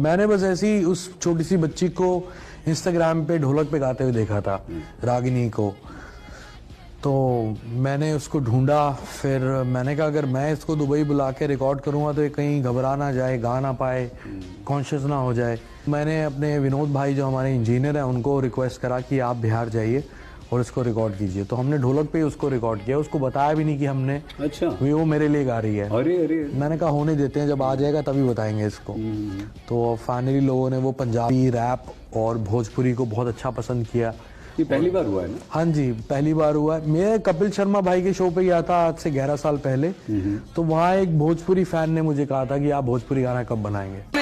मैंने बस ऐसी उस छोटी सी बच्ची को इंस्टाग्राम पे ढोलक पे गाते हुए देखा था, रागिनी को। तो मैंने उसको ढूंढा, फिर मैंने कहा अगर मैं इसको दुबई बुला के रिकॉर्ड करूंगा तो ये कहीं घबरा ना जाए, गा ना पाए, कॉन्शियस ना हो जाए। मैंने अपने विनोद भाई जो हमारे इंजीनियर हैं उनको रिक्वेस्ट करा कि आप बिहार जाइए और इसको रिकॉर्ड कीजिए। तो हमने ढोलक पे ही उसको रिकॉर्ड किया, उसको बताया भी नहीं कि हमने, अच्छा, वो मेरे लिए गा रही है। अरे अरे, मैंने कहा होने देते हैं, जब आ जाएगा तभी बताएंगे इसको। तो फाइनली लोगों ने वो पंजाबी रैप और भोजपुरी को बहुत अच्छा पसंद किया। ये पहली बार हुआ है ना? हाँ जी, पहली बार हुआ है। मैं कपिल शर्मा भाई के शो पे गया था आज से 11 साल पहले। तो वहाँ एक भोजपुरी फैन ने मुझे कहा था कि आप भोजपुरी गाना कब बनाएंगे।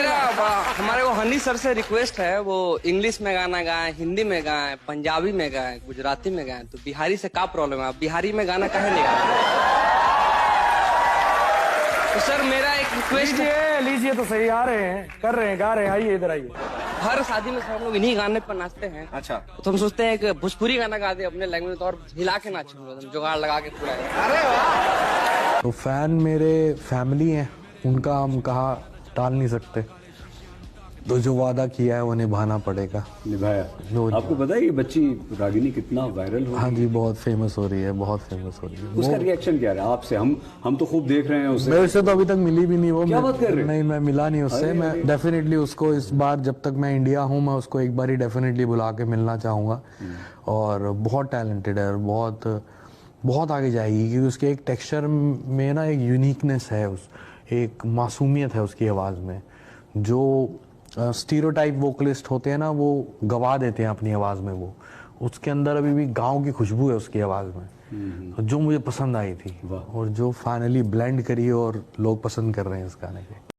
हमारे को हनी सर से रिक्वेस्ट है, वो इंग्लिश में गाना गाएं, हिंदी में गाएं, पंजाबी में गाएं, गुजराती में गाएं। तो बिहारी से क्या प्रॉब्लम है? आप बिहारी में गाना काहे नहीं गाते? तो सर मेरा एक रिक्वेस्ट है। लीजिए तो सही, आ रहे हैं, कर रहे हैं, गा रहे हैं, आइए इधर आइए। हर शादी में सब हम लोग इन्हीं गाने पर नाचते हैं। अच्छा, तो हम सोचते हैं कि भोजपुरी गाना गा दे अपने लैंग्वेज में, तो और हिला के नाचे हम लोग, जुगाड़ लगा के पूरा। अरे वाह! तो फैन मेरे फैमिली हैं, उनका हम कहा टाल नहीं सकते। तो जो वादा किया है वो निभाना पड़ेगा। निभाया। आपको पता है ये बच्ची रागिनी कितना वायरल हो? हाँ जी, बहुत फेमस हो रही है, बहुत फेमस हो रही है। उसका रिएक्शन क्या रहा आपसे? हम तो खूब देख रहे हैं उसे। मेरे से तो अभी तक मिली भी नहीं वो। क्या बात कर रहे हैं? नहीं, मैं मिला नहीं उससे। मैं डेफिनेटली उसको इस बार जब तक मैं इंडिया हूँ, मैं उसको एक बार ही डेफिनेटली बुला के मिलना चाहूँगा। और बहुत टैलेंटेड है और बहुत बहुत आगे जाएगी, क्योंकि उसके एक टेक्सचर में ना एक यूनिकनेस है, एक मासूमियत है उसकी आवाज़ में। जो स्टीरियोटाइप वोकलिस्ट होते हैं ना, वो गवा देते हैं अपनी आवाज़ में। वो उसके अंदर अभी भी गांव की खुशबू है उसकी आवाज़ में, जो मुझे पसंद आई थी और जो फाइनली ब्लेंड करी और लोग पसंद कर रहे हैं इस गाने को।